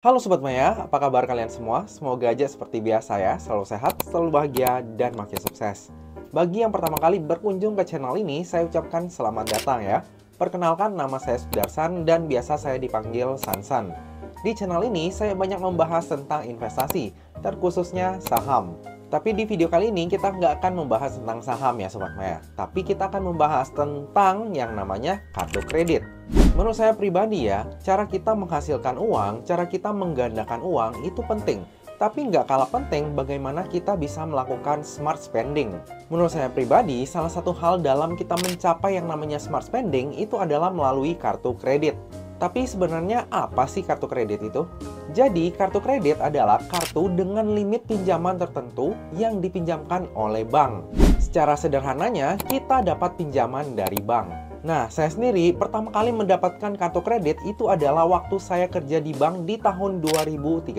Halo Sobat Maya, apa kabar kalian semua? Semoga aja seperti biasa ya, selalu sehat, selalu bahagia, dan makin sukses. Bagi yang pertama kali berkunjung ke channel ini, saya ucapkan selamat datang ya. Perkenalkan, nama saya Sudarsan dan biasa saya dipanggil Sansan. Di channel ini, saya banyak membahas tentang investasi, terkhususnya saham. Tapi di video kali ini kita nggak akan membahas tentang saham ya Sobat Maya, tapi kita akan membahas tentang yang namanya kartu kredit. Menurut saya pribadi ya, cara kita menghasilkan uang, cara kita menggandakan uang itu penting. Tapi nggak kalah penting bagaimana kita bisa melakukan smart spending. Menurut saya pribadi, salah satu hal dalam kita mencapai yang namanya smart spending itu adalah melalui kartu kredit. Tapi sebenarnya apa sih kartu kredit itu? Jadi, kartu kredit adalah kartu dengan limit pinjaman tertentu yang dipinjamkan oleh bank. Secara sederhananya, kita dapat pinjaman dari bank. Nah, saya sendiri pertama kali mendapatkan kartu kredit itu adalah waktu saya kerja di bank di tahun 2013.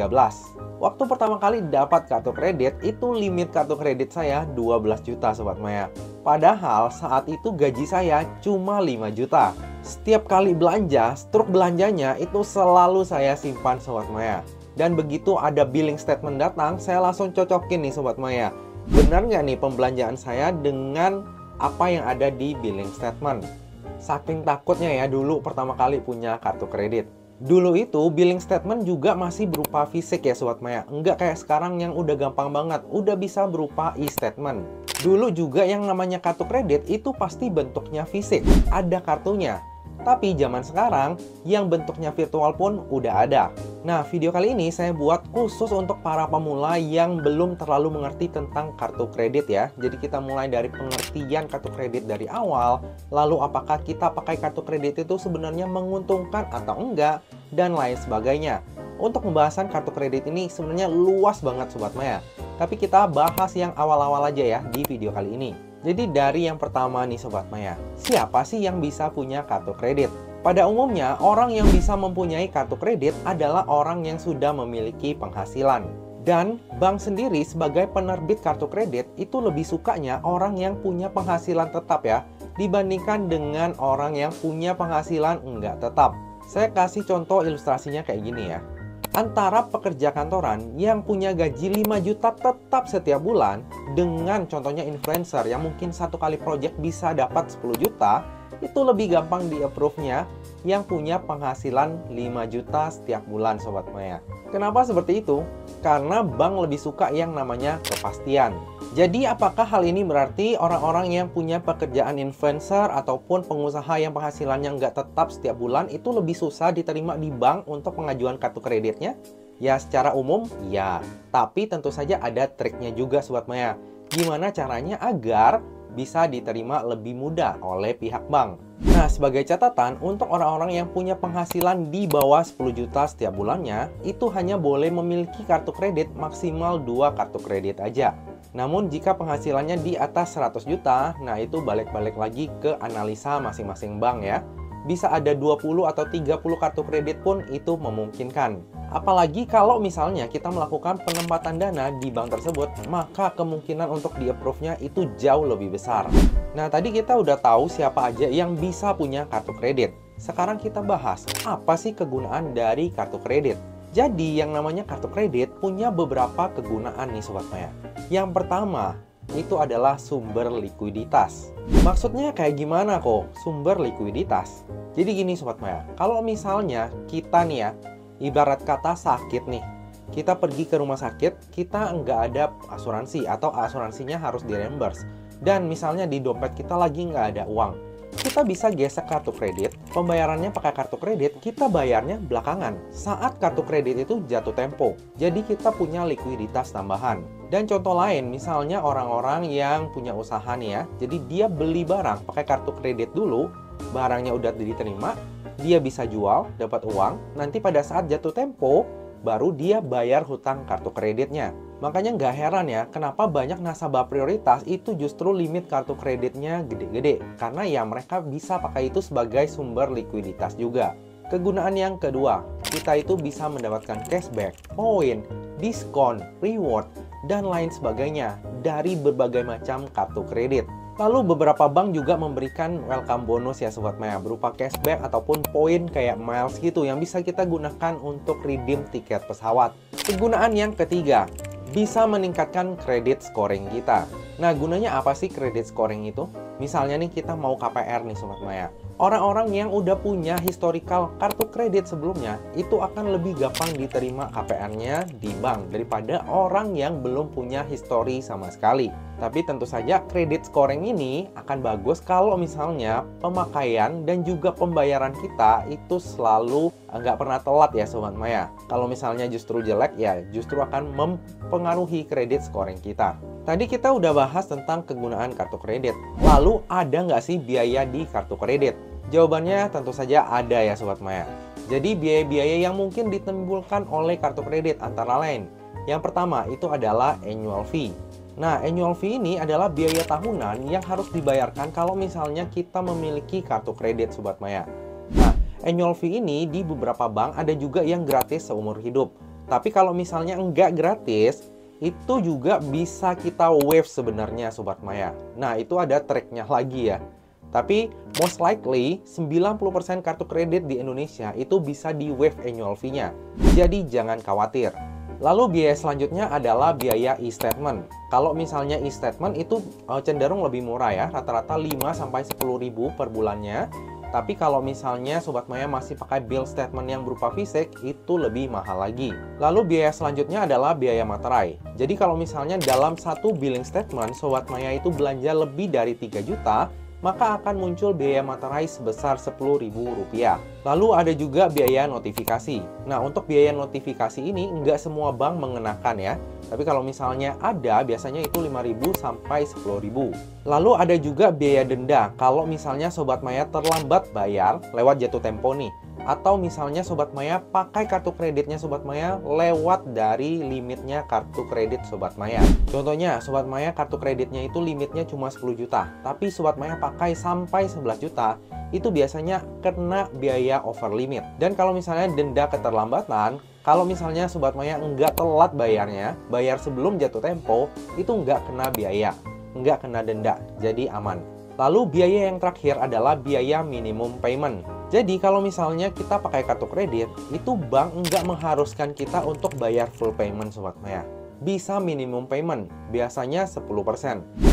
Waktu pertama kali dapat kartu kredit, itu limit kartu kredit saya 12 juta Sobat Maya. Padahal saat itu gaji saya cuma 5 juta. Setiap kali belanja, struk belanjanya itu selalu saya simpan Sobat Maya. Dan begitu ada billing statement datang, saya langsung cocokin nih Sobat Maya. Benar nggak nih pembelanjaan saya dengan apa yang ada di billing statement? Saking takutnya ya dulu pertama kali punya kartu kredit. Dulu itu billing statement juga masih berupa fisik ya Sobat Maya. Enggak kayak sekarang yang udah gampang banget, udah bisa berupa e-statement. Dulu juga yang namanya kartu kredit itu pasti bentuknya fisik, ada kartunya. Tapi zaman sekarang yang bentuknya virtual pun udah ada. Nah, video kali ini saya buat khusus untuk para pemula yang belum terlalu mengerti tentang kartu kredit ya. Jadi kita mulai dari pengertian kartu kredit dari awal, lalu apakah kita pakai kartu kredit itu sebenarnya menguntungkan atau enggak, dan lain sebagainya. Untuk pembahasan kartu kredit ini sebenarnya luas banget Sobat Maya. Tapi kita bahas yang awal-awal aja ya di video kali ini. Jadi dari yang pertama nih Sobat Maya, siapa sih yang bisa punya kartu kredit? Pada umumnya, orang yang bisa mempunyai kartu kredit adalah orang yang sudah memiliki penghasilan. Dan bank sendiri sebagai penerbit kartu kredit itu lebih sukanya orang yang punya penghasilan tetap ya, dibandingkan dengan orang yang punya penghasilan enggak tetap. Saya kasih contoh ilustrasinya kayak gini ya. Antara pekerja kantoran yang punya gaji 5 juta tetap setiap bulan dengan contohnya influencer yang mungkin satu kali project bisa dapat 10 juta, itu lebih gampang di-approve-nya yang punya penghasilan 5 juta setiap bulan Sobat Maya. Kenapa seperti itu? Karena bank lebih suka yang namanya kepastian. Jadi apakah hal ini berarti orang-orang yang punya pekerjaan influencer ataupun pengusaha yang penghasilannya nggak tetap setiap bulan itu lebih susah diterima di bank untuk pengajuan kartu kreditnya? Ya secara umum ya, tapi tentu saja ada triknya juga Sobat Maya. Gimana caranya agar bisa diterima lebih mudah oleh pihak bank? Nah, sebagai catatan, untuk orang-orang yang punya penghasilan di bawah 10 juta setiap bulannya, itu hanya boleh memiliki kartu kredit maksimal 2 kartu kredit aja. Namun jika penghasilannya di atas 100 juta, nah itu balik-balik lagi ke analisa masing-masing bank ya. Bisa ada 20 atau 30 kartu kredit pun itu memungkinkan. Apalagi kalau misalnya kita melakukan penempatan dana di bank tersebut, maka kemungkinan untuk di-approve-nya itu jauh lebih besar. Nah, tadi kita udah tahu siapa aja yang bisa punya kartu kredit. Sekarang kita bahas, apa sih kegunaan dari kartu kredit? Jadi, yang namanya kartu kredit punya beberapa kegunaan nih Sobat Maya. Yang pertama, itu adalah sumber likuiditas. Maksudnya kayak gimana kok sumber likuiditas? Jadi gini Sobat Maya, kalau misalnya kita nih ya, ibarat kata sakit nih, kita pergi ke rumah sakit, kita nggak ada asuransi atau asuransinya harus di-reimburse. Dan misalnya di dompet kita lagi nggak ada uang. Kita bisa gesek kartu kredit, pembayarannya pakai kartu kredit, kita bayarnya belakangan saat kartu kredit itu jatuh tempo. Jadi kita punya likuiditas tambahan. Dan contoh lain, misalnya orang-orang yang punya usaha nih ya, jadi dia beli barang pakai kartu kredit dulu, barangnya udah diterima, dia bisa jual, dapat uang, nanti pada saat jatuh tempo, baru dia bayar hutang kartu kreditnya. Makanya nggak heran ya, kenapa banyak nasabah prioritas itu justru limit kartu kreditnya gede-gede. Karena ya mereka bisa pakai itu sebagai sumber likuiditas juga. Kegunaan yang kedua, kita itu bisa mendapatkan cashback, poin, diskon, reward, dan lain sebagainya dari berbagai macam kartu kredit. Lalu beberapa bank juga memberikan welcome bonus ya Sobat Maya, berupa cashback ataupun poin kayak miles gitu yang bisa kita gunakan untuk redeem tiket pesawat. Kegunaan yang ketiga, bisa meningkatkan kredit scoring kita. Nah, gunanya apa sih kredit scoring itu? Misalnya nih kita mau KPR nih Sobat Maya. Orang-orang yang udah punya historical kartu kredit sebelumnya itu akan lebih gampang diterima KPR-nya di bank daripada orang yang belum punya histori sama sekali. Tapi tentu saja kredit scoring ini akan bagus kalau misalnya pemakaian dan juga pembayaran kita itu selalu nggak pernah telat ya Sobat Maya. Kalau misalnya justru jelek ya justru akan mempengaruhi kredit scoring kita. Tadi kita udah bahas tentang kegunaan kartu kredit. Lalu ada nggak sih biaya di kartu kredit? Jawabannya tentu saja ada ya Sobat Maya. Jadi biaya-biaya yang mungkin ditimbulkan oleh kartu kredit antara lain. Yang pertama itu adalah annual fee. Nah, annual fee ini adalah biaya tahunan yang harus dibayarkan kalau misalnya kita memiliki kartu kredit Sobat Maya. Nah, annual fee ini di beberapa bank ada juga yang gratis seumur hidup. Tapi kalau misalnya enggak gratis, itu juga bisa kita waive sebenarnya Sobat Maya. Nah, itu ada triknya lagi ya. Tapi most likely 90% kartu kredit di Indonesia itu bisa di waive annual fee-nya. Jadi jangan khawatir. Lalu biaya selanjutnya adalah biaya e-statement. Kalau misalnya e-statement itu cenderung lebih murah ya, rata-rata 5-10 ribu per bulannya. Tapi kalau misalnya Sobat Maya masih pakai bill statement yang berupa fisik, itu lebih mahal lagi. Lalu biaya selanjutnya adalah biaya materai. Jadi kalau misalnya dalam satu billing statement, Sobat Maya itu belanja lebih dari 3 juta, maka akan muncul biaya materai sebesar Rp10.000. Lalu ada juga biaya notifikasi. Nah, untuk biaya notifikasi ini nggak semua bank mengenakan ya. Tapi kalau misalnya ada, biasanya itu Rp5.000 sampai Rp10.000. Lalu ada juga biaya denda kalau misalnya Sobat Maya terlambat bayar lewat jatuh tempo nih. Atau misalnya Sobat Maya pakai kartu kreditnya Sobat Maya lewat dari limitnya kartu kredit Sobat Maya. Contohnya, Sobat Maya kartu kreditnya itu limitnya cuma 10 juta. Tapi Sobat Maya pakai sampai 11 juta, itu biasanya kena biaya over limit. Dan kalau misalnya denda keterlambatan, kalau misalnya Sobat Maya nggak telat bayarnya, bayar sebelum jatuh tempo, itu nggak kena biaya, nggak kena denda, jadi aman. Lalu biaya yang terakhir adalah biaya minimum payment. Jadi kalau misalnya kita pakai kartu kredit, itu bank nggak mengharuskan kita untuk bayar full payment Sobat Maya. Bisa minimum payment, biasanya 10%.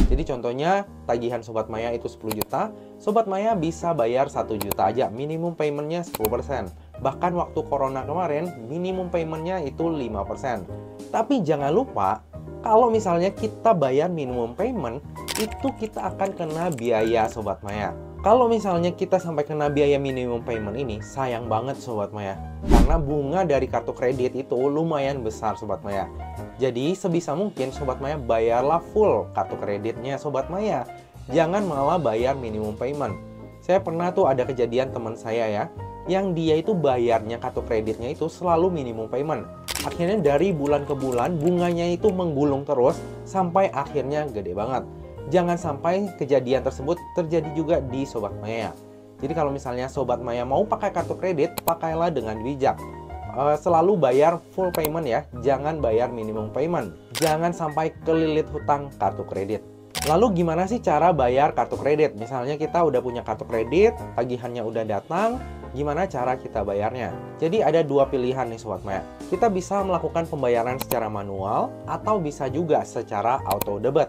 Jadi contohnya tagihan Sobat Maya itu 10 juta, Sobat Maya bisa bayar 1 juta aja, minimum paymentnya 10%. Bahkan waktu corona kemarin, minimum paymentnya itu 5%. Tapi jangan lupa, kalau misalnya kita bayar minimum payment, itu kita akan kena biaya Sobat Maya. Kalau misalnya kita sampai kena biaya minimum payment ini, sayang banget Sobat Maya. Karena bunga dari kartu kredit itu lumayan besar Sobat Maya. Jadi sebisa mungkin Sobat Maya bayarlah full kartu kreditnya Sobat Maya. Jangan malah bayar minimum payment. Saya pernah tuh ada kejadian teman saya ya, yang dia itu bayarnya kartu kreditnya itu selalu minimum payment. Akhirnya dari bulan ke bulan bunganya itu menggulung terus sampai akhirnya gede banget. Jangan sampai kejadian tersebut terjadi juga di Sobat Maya. Jadi kalau misalnya Sobat Maya mau pakai kartu kredit, pakailah dengan bijak. Selalu bayar full payment ya, jangan bayar minimum payment. Jangan sampai kelilit hutang kartu kredit. Lalu gimana sih cara bayar kartu kredit? Misalnya kita udah punya kartu kredit, tagihannya udah datang, gimana cara kita bayarnya? Jadi ada dua pilihan nih Sobat Maya. Kita bisa melakukan pembayaran secara manual atau bisa juga secara auto debit.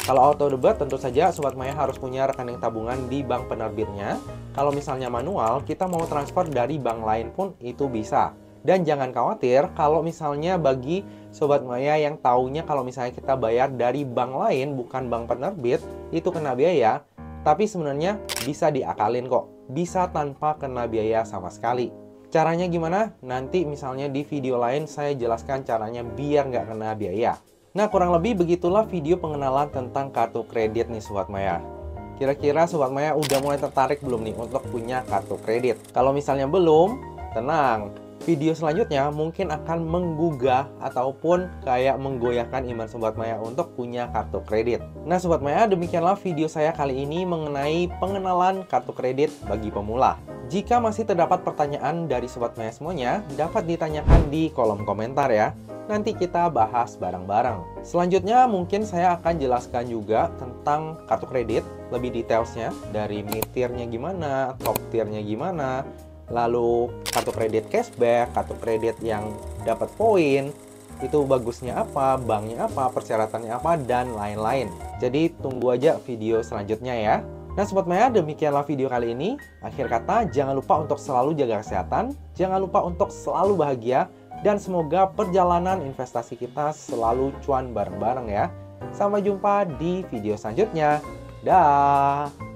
Kalau auto debit tentu saja Sobat Maya harus punya rekening tabungan di bank penerbitnya. Kalau misalnya manual, kita mau transfer dari bank lain pun itu bisa. Dan jangan khawatir kalau misalnya bagi Sobat Maya yang taunya kalau misalnya kita bayar dari bank lain bukan bank penerbit, itu kena biaya. Tapi sebenarnya bisa diakalin kok, bisa tanpa kena biaya sama sekali. Caranya gimana? Nanti misalnya di video lain saya jelaskan caranya biar nggak kena biaya. Nah, kurang lebih begitulah video pengenalan tentang kartu kredit nih Sobat Maya. Kira-kira Sobat Maya udah mulai tertarik belum nih untuk punya kartu kredit? Kalau misalnya belum, tenang. Video selanjutnya mungkin akan menggugah ataupun kayak menggoyahkan iman Sobat Maya untuk punya kartu kredit. Nah Sobat Maya, demikianlah video saya kali ini mengenai pengenalan kartu kredit bagi pemula. Jika masih terdapat pertanyaan dari Sobat Maya semuanya, dapat ditanyakan di kolom komentar ya. nanti kita bahas bareng-bareng. Selanjutnya mungkin saya akan jelaskan juga tentang kartu kredit, lebih detailsnya dari mid tier-nya gimana, top tier-nya gimana, lalu kartu kredit cashback, kartu kredit yang dapat poin, itu bagusnya apa, banknya apa, persyaratannya apa, dan lain-lain. Jadi tunggu aja video selanjutnya ya. Nah Sobat Maya, demikianlah video kali ini. Akhir kata, jangan lupa untuk selalu jaga kesehatan, jangan lupa untuk selalu bahagia, dan semoga perjalanan investasi kita selalu cuan bareng-bareng ya. Sampai jumpa di video selanjutnya. Dah.